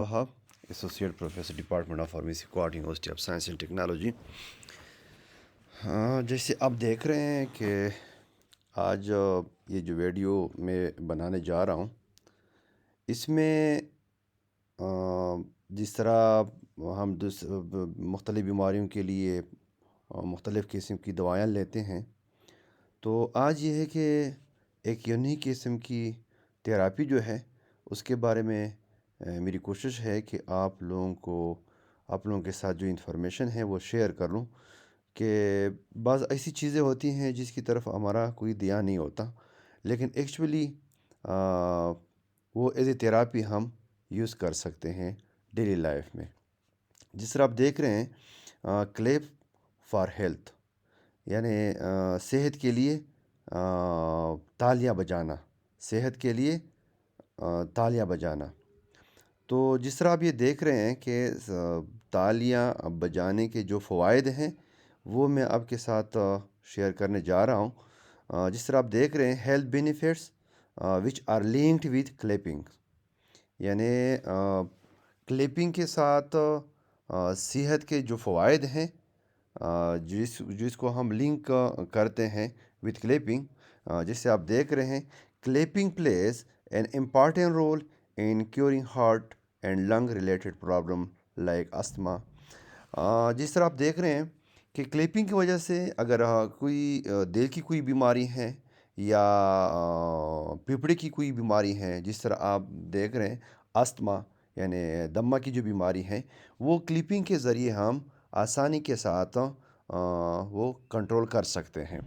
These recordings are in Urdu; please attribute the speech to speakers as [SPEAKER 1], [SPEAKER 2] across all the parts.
[SPEAKER 1] Wahab, Associate Professor, Department of Pharmacy, Quad University of Science and Technology. جیسے آپ دیکھ رہے ہیں کہ آج یہ جو ویڈیو میں بنانے جا رہا ہوں اس میں جس طرح ہم مختلف بیماریوں کے لیے مختلف قسم کی دوائیں لیتے ہیں، تو آج یہ ہے کہ ایک یونیک قسم کی تھراپی جو ہے اس کے بارے میں میری کوشش ہے کہ آپ لوگوں کے ساتھ جو انفارمیشن ہے وہ شیئر کر لوں کہ بعض ایسی چیزیں ہوتی ہیں جس کی طرف ہمارا کوئی دھیان نہیں ہوتا، لیکن ایکچولی وہ ایز اے تھراپی ہم یوز کر سکتے ہیں ڈیلی لائف میں۔ جس طرح آپ دیکھ رہے ہیں کلیپ فار ہیلتھ، یعنی صحت کے لیے تالیاں بجانا، صحت کے لیے تالیاں بجانا۔ تو جس طرح آپ یہ دیکھ رہے ہیں کہ تالیاں بجانے کے جو فوائد ہیں وہ میں آپ کے ساتھ شیئر کرنے جا رہا ہوں۔ جس طرح آپ دیکھ رہے ہیں health benefits which are linked with clapping, یعنی کلیپنگ کے ساتھ صحت کے جو فوائد ہیں جس کو ہم لنک کرتے ہیں وتھ کلیپنگ، جس سے آپ دیکھ رہے ہیں clapping plays an important role in curing heart and lung related problem like asthma. جس طرح آپ دیکھ رہے ہیں کہ کلیپنگ کی وجہ سے اگر کوئی دل کی کوئی بیماری ہے یا پھیپھڑے کی کوئی بیماری ہے، جس طرح آپ دیکھ رہے ہیں استھما یعنی دمہ کی جو بیماری ہے، وہ کلیپنگ کے ذریعے ہم آسانی کے ساتھ وہ کنٹرول کر سکتے ہیں۔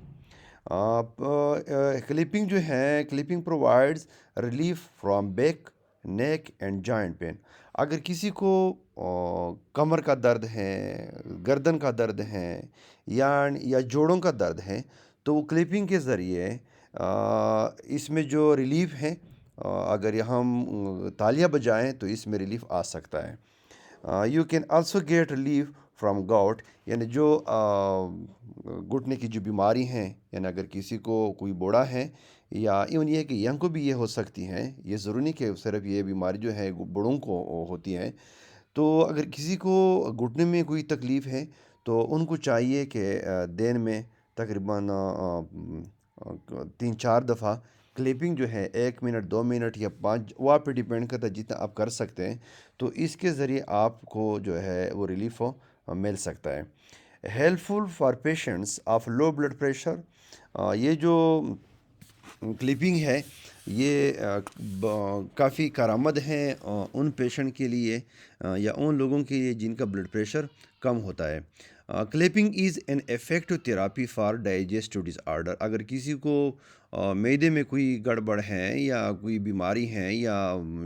[SPEAKER 1] کلیپنگ جو ہے، clapping provides relief from back, neck and joint pain. اگر کسی کو کمر کا درد ہے، گردن کا درد ہے یا جوڑوں کا درد ہے، تو وہ کلیپنگ کے ذریعے اس میں جو ریلیف ہے، اگر ہم تالیاں بجائیں تو اس میں ریلیف آ سکتا ہے۔ You can also get relief from gout, یعنی جو گھٹنے کی جو بیماری ہیں، یعنی اگر کسی کو کوئی بوڑھا ہے یا ایون یہ کہ ینگ کو بھی یہ ہو سکتی ہیں، یہ ضروری نہیں کہ صرف یہ بیماری جو ہے بوڑھوں کو ہوتی ہے، تو اگر کسی کو گھٹنے میں کوئی تکلیف ہے تو ان کو چاہیے کہ دن میں تقریباً 3-4 دفعہ کلیپنگ جو ہے 1 منٹ 2 منٹ یا 5، وہ آپ پہ ڈیپینڈ کرتا ہے جتنا آپ کر سکتے ہیں، تو اس کے ذریعے آپ کو جو ہے وہ ریلیف مل سکتا ہے۔ Helpful for patients of low blood pressure, یہ جو کلیپنگ ہے یہ کافی کارآمد ہے ان پیشنٹ کے لیے یا ان لوگوں کے لیے جن کا بلڈ پریشر کم ہوتا ہے۔ Clapping is an effective therapy for digestive disorder, اگر کسی کو معدے میں کوئی گڑبڑ ہے یا کوئی بیماری ہے یا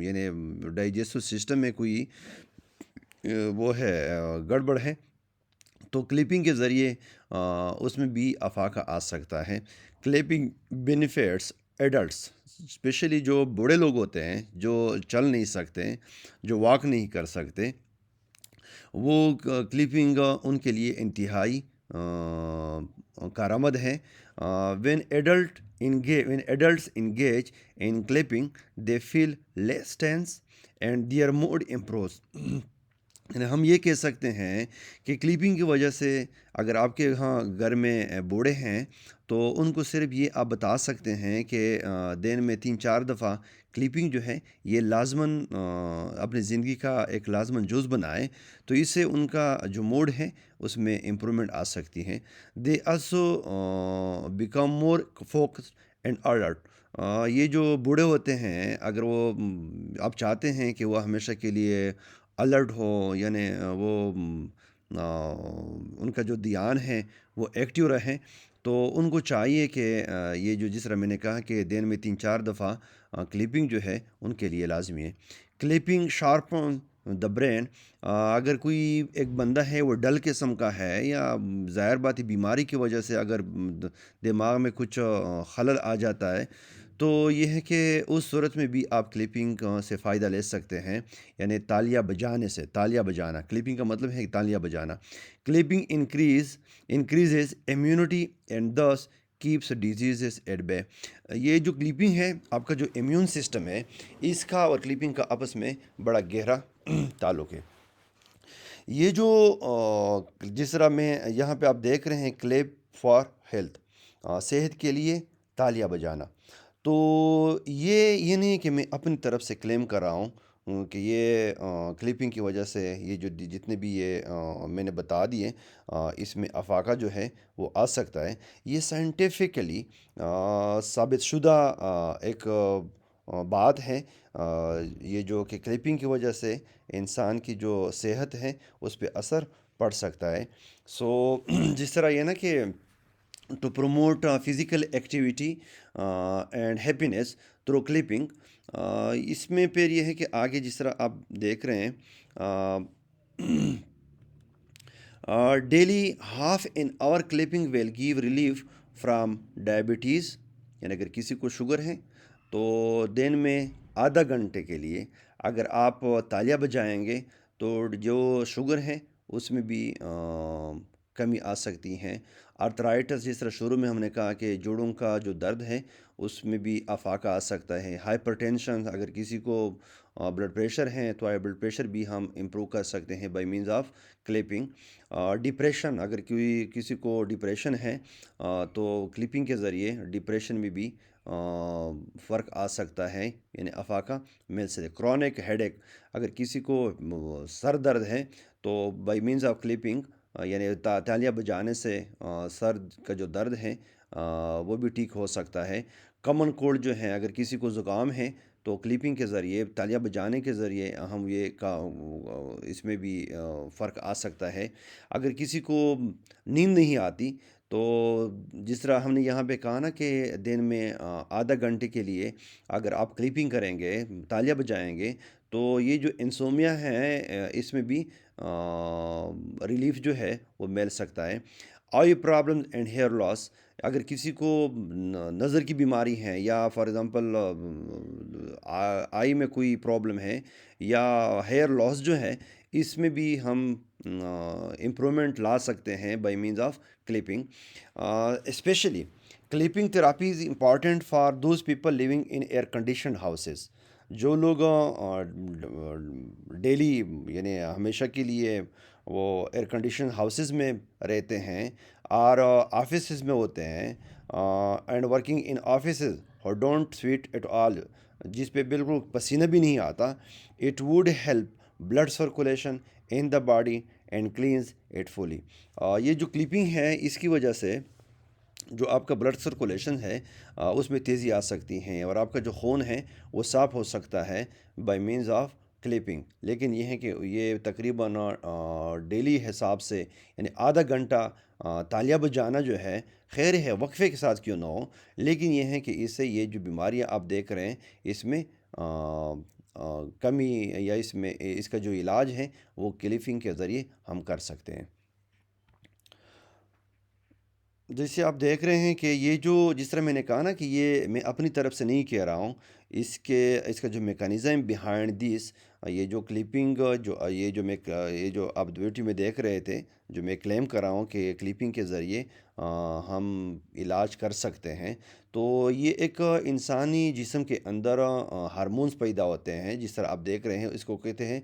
[SPEAKER 1] یعنی ڈائجسٹو سسٹم میں کوئی وہ ہے گڑبڑ ہے، تو کلیپنگ کے ذریعے اس میں بھی افاقہ آ سکتا ہے۔ کلیپنگ بینیفٹس ایڈلٹس، اسپیشلی جو بوڑھے لوگ ہوتے ہیں، جو چل نہیں سکتے، جو واک نہیں کر سکتے، وہ کلیپنگ ان کے لیے انتہائی کارآمد ہے۔ When adults engage in clapping they feel less tense and their mood improves. یعنی ہم یہ کہہ سکتے ہیں کہ کلیپنگ کی وجہ سے اگر آپ کے ہاں گھر میں بوڑھے ہیں تو ان کو صرف یہ آپ بتا سکتے ہیں کہ دن میں 3-4 دفعہ کلیپنگ جو ہے یہ لازماً اپنی زندگی کا ایک لازماً جز بنائے، تو اس سے ان کا جو موڈ ہے اس میں امپرومنٹ آ سکتی ہے۔ They also become more focus and alert. یہ جو بوڑھے ہوتے ہیں، اگر وہ آپ چاہتے ہیں کہ وہ ہمیشہ کے لیے الرٹ ہو، یعنی وہ ان کا جو دھیان ہے وہ ایکٹیو رہے، تو ان کو چاہیے کہ یہ جو جس طرح میں نے کہا کہ دن میں 3-4 دفعہ کلیپنگ جو ہے ان کے لیے لازمی ہے۔ کلیپنگ شارپن دا برین، اگر کوئی ایک بندہ ہے وہ ڈل قسم کا ہے یا ظاہر بات بیماری کی وجہ سے اگر دماغ میں کچھ خلل آ جاتا ہے، تو یہ ہے کہ اس صورت میں بھی آپ کلیپنگ سے فائدہ لے سکتے ہیں، یعنی تالیاں بجانے سے، تالیاں بجانا، کلیپنگ کا مطلب ہے تالیاں بجانا۔ Clapping increases immunity and this keeps diseases at bay. یہ جو کلیپنگ ہے، آپ کا جو امیون سسٹم ہے، اس کا اور کلیپنگ کا آپس میں بڑا گہرا تعلق ہے۔ یہ جو جس طرح میں یہاں پہ آپ دیکھ رہے ہیں کلیپ فار ہیلتھ، صحت کے لیے تالیاں بجانا، تو یہ نہیں ہے کہ میں اپنی طرف سے کلیم کر رہا ہوں کہ یہ کلپنگ کی وجہ سے یہ جو جتنے بھی یہ میں نے بتا دیے اس میں افاقہ جو ہے وہ آ سکتا ہے۔ یہ سائنٹیفکلی ثابت شدہ ایک بات ہے، یہ جو کہ کلپنگ کی وجہ سے انسان کی جو صحت ہے اس پہ اثر پڑ سکتا ہے۔ سو جس طرح یہ نا کہ to promote physical activity and happiness through clapping, اس میں پھر یہ ہے کہ آگے جس طرح آپ دیکھ رہے ہیں daily half an hour clapping will give relief from diabetes, یعنی اگر کسی کو شوگر ہے تو دن میں آدھا گھنٹے کے لیے اگر آپ تالیاں بجائیں گے تو جو شوگر ہے اس میں بھی کمی آ سکتی ہیں۔ آرتھرائٹس جس طرح شروع میں ہم نے کہا کہ جوڑوں کا جو درد ہے اس میں بھی افاقہ آ سکتا ہے۔ ہائپر ٹینشن، اگر کسی کو بلڈ پریشر ہے تو بلڈ پریشر بھی ہم امپروو کر سکتے ہیں by means of clapping. Depression, اگر کسی کو ڈپریشن ہے تو کلپنگ کے ذریعے ڈپریشن میں بھی فرق آ سکتا ہے، یعنی افاقہ مل سکتے۔ کرونک ہیڈ ایک، اگر کسی کو سر درد ہے تو بائی مینز آف کلپنگ یعنی تالیاں بجانے سے سر کا جو درد ہے وہ بھی ٹھیک ہو سکتا ہے۔ کامن کولڈ جو ہے، اگر کسی کو زکام ہے تو کلپنگ کے ذریعے تالیاں بجانے کے ذریعے ہم یہ اس میں بھی فرق آ سکتا ہے۔ اگر کسی کو نیند نہیں آتی تو جس طرح ہم نے یہاں پہ کہا نا کہ دن میں آدھا گھنٹے کے لیے اگر آپ کلپنگ کریں گے، تالیاں بجائیں گے تو یہ جو انسومیا ہے اس میں بھی ریلیف جو ہے وہ مل سکتا ہے۔ آئی پرابلم اینڈ ہیئر لاس، اگر کسی کو نظر کی بیماری ہے یا فار ایگزامپل آئی میں کوئی پرابلم ہے یا ہیئر لاس جو ہے، اس میں بھی ہم امپرومنٹ لا سکتے ہیں by means of clapping. Especially clapping therapy is important for those people living in air conditioned houses, جو لوگ ڈیلی یعنی ہمیشہ کے لیے وہ ایئر کنڈیشن ہاؤسز میں رہتے ہیں اور آفیسز میں ہوتے ہیں اینڈ ورکنگ ان آفیسز اور ڈونٹ سویٹ ایٹ آل، جس پہ بالکل پسینہ بھی نہیں آتا، it would help blood circulation in the body and cleanse it fully. یہ جو کلپنگ ہے اس کی وجہ سے جو آپ کا بلڈ سرکولیشن ہے اس میں تیزی آ سکتی ہیں اور آپ کا جو خون ہے وہ صاف ہو سکتا ہے بائی مینز آف کلپنگ۔ لیکن یہ ہے کہ یہ تقریباً ڈیلی حساب سے یعنی آدھا گھنٹہ تالیاں بجانا جو ہے خیر ہے، وقفے کے ساتھ کیوں نہ ہو، لیکن یہ ہے کہ اس سے یہ جو بیماریاں آپ دیکھ رہے ہیں اس میں کمی یا اس کا جو علاج ہے وہ کلپنگ کے ذریعے ہم کر سکتے ہیں۔ جیسے آپ دیکھ رہے ہیں کہ یہ جو جس طرح میں نے کہا نا کہ یہ میں اپنی طرف سے نہیں کہہ رہا ہوں، اس کا جو میکانزم بیہائنڈ دس، یہ جو کلپنگ یہ جو آپ ویڈیو میں دیکھ رہے تھے، جو میں کلیم کر رہا ہوں کہ کلپنگ کے ذریعے ہم علاج کر سکتے ہیں، تو یہ ایک انسانی جسم کے اندر ہارمونز پیدا ہوتے ہیں، جس طرح آپ دیکھ رہے ہیں اس کو کہتے ہیں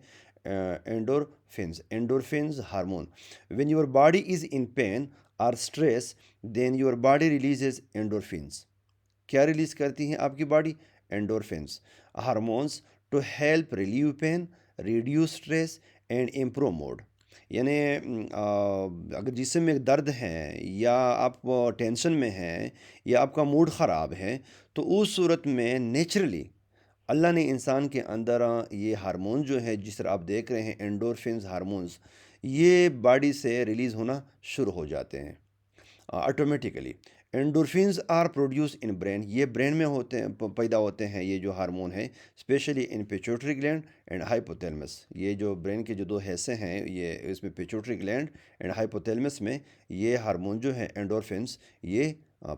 [SPEAKER 1] endorphins hormone. When your body is in pain اور stress then your body releases endorphins. کیا ریلیز کرتی ہیں آپ کی body? Endorphins hormones to help relieve pain, reduce stress and improve mood. یعنی اگر جسم میں درد ہے یا آپ ٹینشن میں ہیں یا آپ کا موڈ خراب ہے تو اس صورت میں نیچرلی اللہ نے انسان کے اندر یہ ہارمون جو ہے جس طرح آپ دیکھ رہے ہیں اینڈورفنز ہارمونز، یہ باڈی سے ریلیز ہونا شروع ہو جاتے ہیں automatically. Endorphins are produce in brain, یہ برین میں ہوتے ہیں، پیدا ہوتے ہیں یہ جو ہارمون ہیں، اسپیشلی ان پیچوٹری گلینڈ اینڈ ہائپوتیلمس۔ یہ جو برین کے جو دو حصے ہیں یہ اس میں پیچوٹری گلینڈ اینڈ ہائپوتیلمس میں یہ ہارمون جو ہیں اینڈورفنز یہ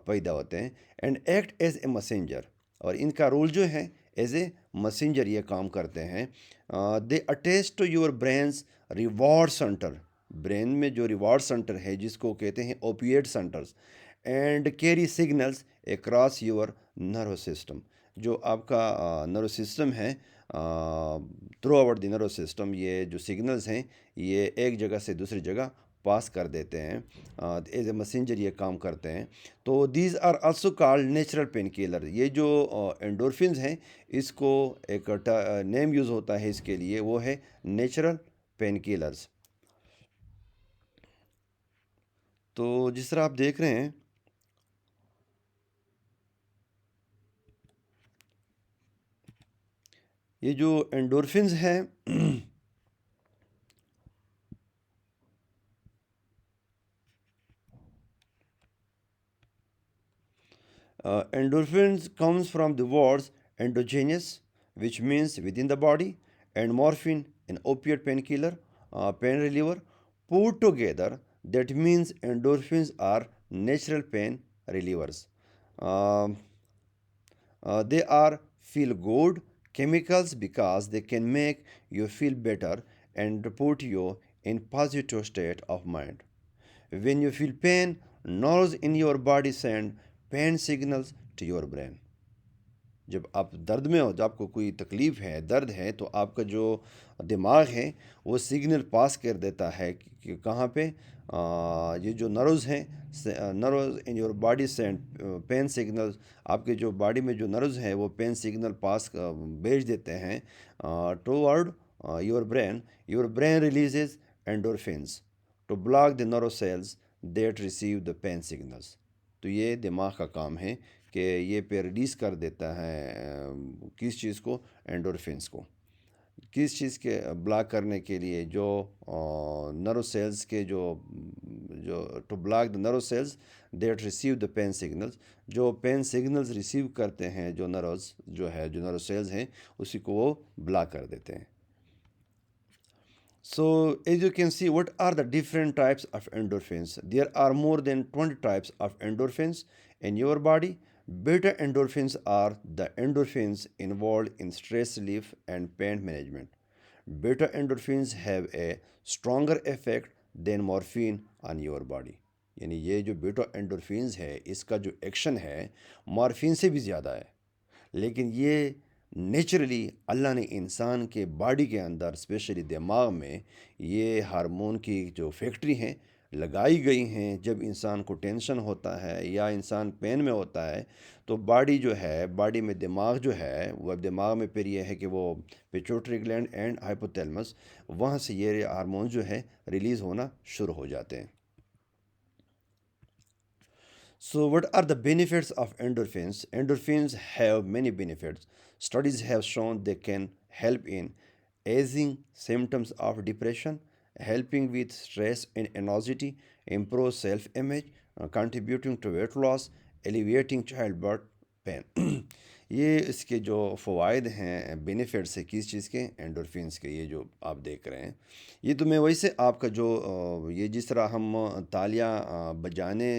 [SPEAKER 1] پیدا ہوتے ہیں and act as a messenger, اور ان کا رول جو ہے ایز اے مسنجر یہ کام کرتے ہیں۔ They attach to your brain's reward centre, brain میں جو ریوارڈ سینٹر ہے جس کو کہتے ہیں opiate centres, and carry signals across your nerve system, جو آپ کا نرو سسٹم ہے throughout the nerve system. یہ جو سگنلز ہیں یہ ایک جگہ سے دوسری جگہ پاس کر دیتے ہیں، ایز اے مسنجر یہ کام کرتے ہیں. تو these are also called natural pain killer. یہ جو انڈورفنز ہیں اس کو ایک نیم یوز ہوتا ہے اس کے لیے، وہ ہے نیچرل پین کیلرز. تو جس طرح آپ دیکھ رہے ہیں یہ جو انڈورفنز ہیں endorphins comes from the words endogenous, which means within the body, and morphine, an opiate painkiller, pain reliever. Put together, that means endorphins are natural pain relievers. Um, they are feel good chemicals because they can make you feel better and put you in positive state of mind. When you feel pain, nerves in your body send pain signals to your brain. جب آپ درد میں ہو، جب آپ کو کوئی تکلیف ہے، درد ہے، تو آپ کا جو دماغ ہے وہ سگنل پاس کر دیتا ہے کہ کہاں پہ یہ جو نروز ہیں، nerves in your body send pain signals. آپ کے جو باڈی میں جو نروز ہیں وہ پین سگنل پاس بھیج دیتے ہیں toward your brain. Your brain releases endorphins to block the nerve cells that receive the pain signals. تو یہ دماغ کا کام ہے کہ یہ پہ ریلیز کر دیتا ہے کس چیز کو، اینڈورفینس کو. کس چیز کے بلاک کرنے کے لیے، جو نرو سیلز کے جو to block the nerve cells that receive the pain signals. جو پین سگنلز ریسیو کرتے ہیں جو نروز جو ہے، جو نرو سیلز ہیں، اسی کو وہ بلاک کر دیتے ہیں. So, as you can see, what are the different types of endorphins? There are more than 20 types of endorphins in your body. Beta endorphins are the endorphins involved in stress relief and pain management. Beta endorphins have a stronger effect than morphine on your body. یعنی یہ جو بیٹا انڈورفینز ہے اس کا جو ایکشن ہے مارفین سے بھی زیادہ ہے، لیکن یہ نیچرلی اللہ نے انسان کے باڈی کے اندر اسپیشلی دماغ میں یہ ہارمون کی جو فیکٹری ہیں لگائی گئی ہیں. جب انسان کو ٹینشن ہوتا ہے یا انسان پین میں ہوتا ہے تو باڈی جو ہے، باڈی میں دماغ جو ہے، وہ دماغ میں پھر یہ ہے کہ وہ پیچوٹری گلینڈ اینڈ ہائپوتیلمس، وہاں سے یہ ہارمون جو ہے ریلیز ہونا شروع ہو جاتے ہیں. So, what are the benefits of endorphins? Endorphins have many benefits. Studies have shown they can help in easing symptoms of depression, helping with stress and anxiety, improve self image, contributing to weight loss, alleviating childbirth pain. یہ اس کے جو فوائد ہیں، بینیفٹس ہے کس چیز کے، انڈورفینس کے. یہ جو آپ دیکھ رہے ہیں یہ تو میں ویسے آپ کا جو یہ جس طرح ہم تالیاں بجانے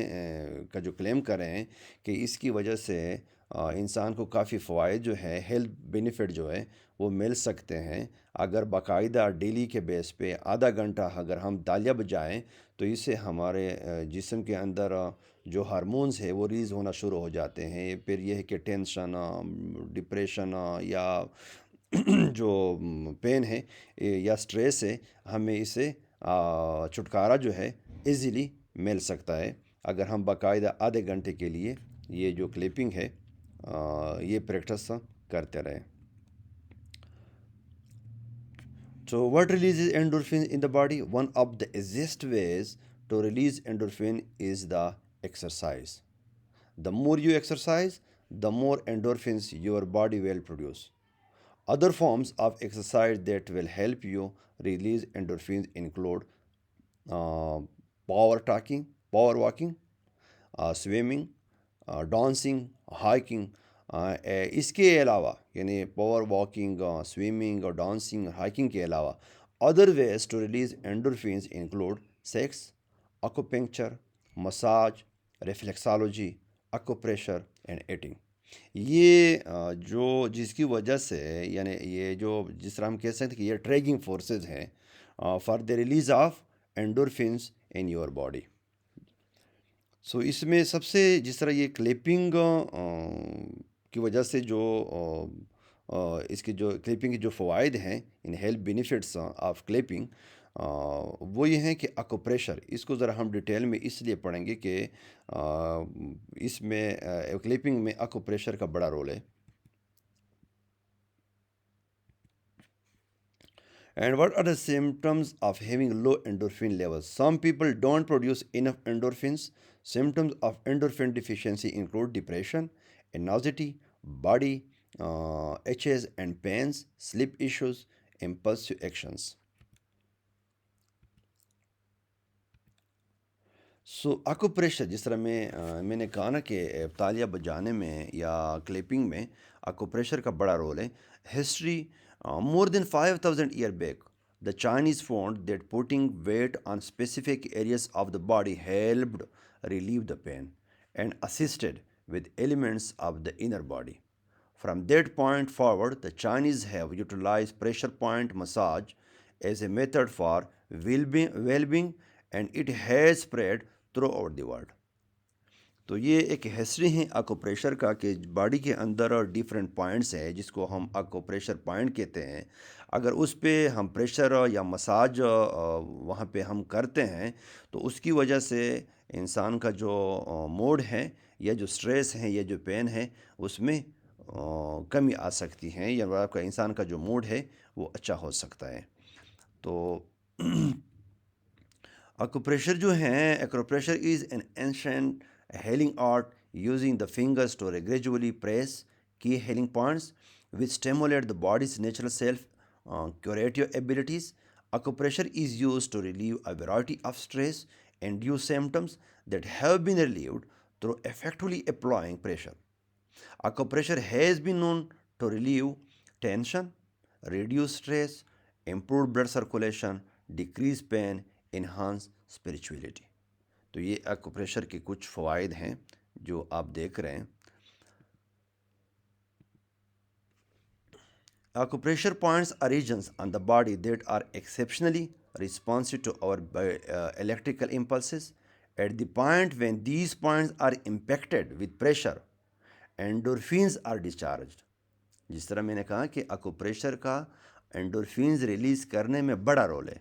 [SPEAKER 1] کا جو کلیم کر رہے ہیں کہ اس کی وجہ سے انسان کو کافی فوائد جو ہے، ہیلتھ بینیفٹ جو ہے وہ مل سکتے ہیں. اگر باقاعدہ ڈیلی کے بیس پہ آدھا گھنٹہ اگر ہم تالیاں بجائیں تو اس سے ہمارے جسم کے اندر جو ہارمونز ہے وہ ریلیز ہونا شروع ہو جاتے ہیں. پھر یہ ہے کہ ٹینشن، ڈپریشن یا جو پین ہے یا سٹریس ہے، ہمیں اسے چھٹکارا جو ہے ایزیلی مل سکتا ہے اگر ہم باقاعدہ آدھے گھنٹے کے لیے یہ جو کلپنگ ہے یہ پریکٹس کرتے رہیں. So, what releases endorphin in the body? One of the easiest ways to release endorphin is the exercise. The more you exercise, the more endorphins your body will produce. Other forms of exercise that will help you release endorphins include uh, power walking, swimming, dancing, hiking. اس کے علاوہ یعنی پاور واکنگ، سوئمنگ اور ڈانسنگ، ہائکنگ کے علاوہ other ways to release endorphins include sex, acupuncture, massage, reflexology, acupressure and eating. یہ جو جس کی وجہ سے یعنی یہ جو جس طرح ہم کہہ سکتے ہیں کہ یہ ٹریگنگ فورسز ہیں for the release of endorphins in your body. So اس میں سب سے جس طرح یہ کلیپنگ کی وجہ سے جو اس کے جو کلپنگ کے جو فوائد ہیں، in health benefits of clipping, وہ یہ ہیں کہ اکوپریشر، اس کو ذرا ہم ڈیٹیل میں اس لیے پڑھیں گے کہ اس میں کلپنگ میں اکوپریشر کا بڑا رول ہے. And what are the symptoms of having low endorphin levels? Some people don't produce enough endorphins. Symptoms of endorphin deficiency include depression, anxiety, body aches and pains, sleep issues, impulsive actions. اکوپریشر، جس طرح میں نے کہا نا کہ تالیہ بجانے میں یا کلیپنگ میں اکوپریشر کا بڑا رول ہے. History: more than 5000 year back the Chinese found that putting weight on specific areas of the body helped relieve the pain and assisted with elements of the inner body. From that point forward, the Chinese have utilized pressure point massage as a method for well-being, and it has spread throughout the world. تو یہ ایک ہسٹری ہے اکوپریشر کا کہ باڈی کے اندر ڈیفرنٹ پوائنٹس ہیں جس کو ہم اکوپریشر پوائنٹ کہتے ہیں. اگر اس پہ ہم پریشر یا مساج وہاں پہ ہم کرتے ہیں تو اس کی وجہ سے انسان کا جو موڈ ہے یا جو سٹریس ہے یا جو پین ہے اس میں کمی آ سکتی ہے، یا آپ کا انسان کا جو موڈ ہے وہ اچھا ہو سکتا ہے. تو اکوپریشر جو ہیں، acupressure is an ancient healing art using the fingers to gradually press key healing points which stimulate the body's natural self-curative abilities. Acupressure is used to relieve a variety of stress-induced symptoms that have been relieved through effectively applying pressure. Acupressure has been known to relieve tension, reduce stress, improve blood circulation, decrease pain, enhance spirituality. تو یہ اکوپریشر کے کچھ فوائد ہیں جو آپ دیکھ رہے ہیں. Acupressure points are regions on the body that are exceptionally responsive to our electrical impulses. At the point when these points are impacted with pressure, endorphins are discharged. جس طرح میں نے کہا کہ اکوپریشر کا انڈورفینز ریلیز کرنے میں بڑا رول ہے.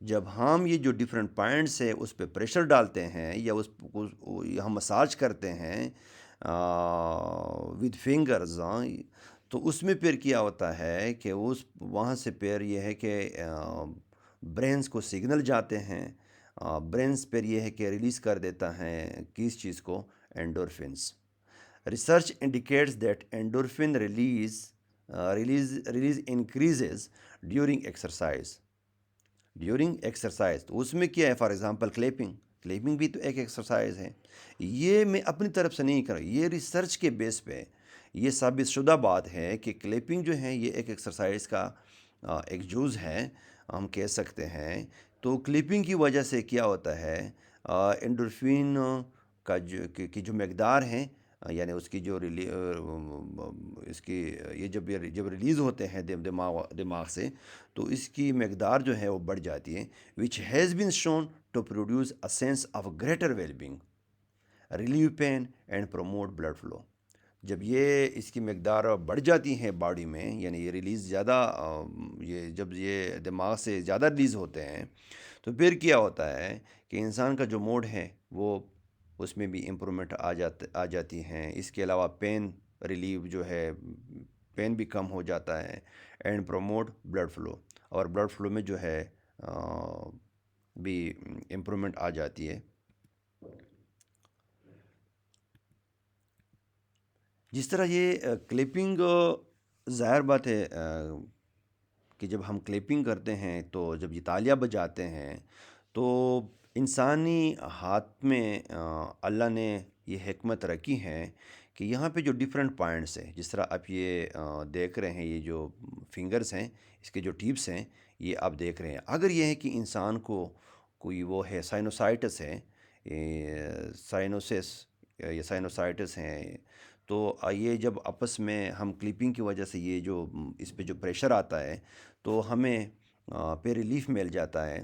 [SPEAKER 1] جب ہم یہ جو ڈیفرنٹ پوائنٹس ہے اس پہ پریشر ڈالتے ہیں یا اس ہم مساج کرتے ہیں ود فنگرز، تو اس میں پھر کیا ہوتا ہے کہ وہاں سے پھر یہ ہے کہ برینز کو سگنل جاتے ہیں، برینز پھر یہ ہے کہ ریلیز کر دیتا ہے کس چیز کو، endorphins. Research indicates that endorphin release increases during exercise. تو اس میں کیا ہے، فار ایگزامپل کلیپنگ بھی تو ایک ایکسرسائز ہے. یہ میں اپنی طرف سے نہیں کر رہا، یہ ریسرچ کے بیس پہ یہ ثابت شدہ بات ہے کہ کلیپنگ جو ہے یہ ایک ایکسرسائز کا ایک جز ہے، ہم کہہ سکتے ہیں. تو کلیپنگ کی وجہ سے کیا ہوتا ہے، انڈورفین کا جو مقدار ہے، یعنی اس کی جو اس کی یہ جب ریلیز ہوتے ہیں دماغ سے تو اس کی مقدار جو ہے وہ بڑھ جاتی ہے. Which has been shown to produce a sense of greater well being, relieve pain and promote blood flow. جب یہ اس کی مقدار بڑھ جاتی ہے باڈی میں، یعنی یہ ریلیز زیادہ جب یہ دماغ سے زیادہ ریلیز ہوتے ہیں تو پھر کیا ہوتا ہے کہ انسان کا جو موڈ ہے وہ اس میں بھی امپرومنٹ آ جاتی ہیں. اس کے علاوہ پین ریلیو جو ہے، پین بھی کم ہو جاتا ہے، اینڈ پروموٹ بلڈ فلو، اور بلڈ فلو میں جو ہے بھی امپرومنٹ آ جاتی ہے. جس طرح یہ کلپنگ، ظاہر بات ہے کہ جب ہم کلپنگ کرتے ہیں تو جب یہ تالیہ بجاتے ہیں تو انسانی ہاتھ میں اللہ نے یہ حکمت رکھی ہے کہ یہاں پہ جو ڈیفرنٹ پوائنٹس ہیں، جس طرح آپ یہ دیکھ رہے ہیں، یہ جو فنگرز ہیں، اس کے جو ٹیپس ہیں، یہ آپ دیکھ رہے ہیں. اگر یہ ہے کہ انسان کو کوئی وہ ہے سائنوسائٹس ہے، سائنوسائٹس ہیں، تو یہ جب آپس میں ہم کلپنگ کی وجہ سے یہ جو اس پہ جو پریشر آتا ہے تو ہمیں پہ ریلیف مل جاتا ہے.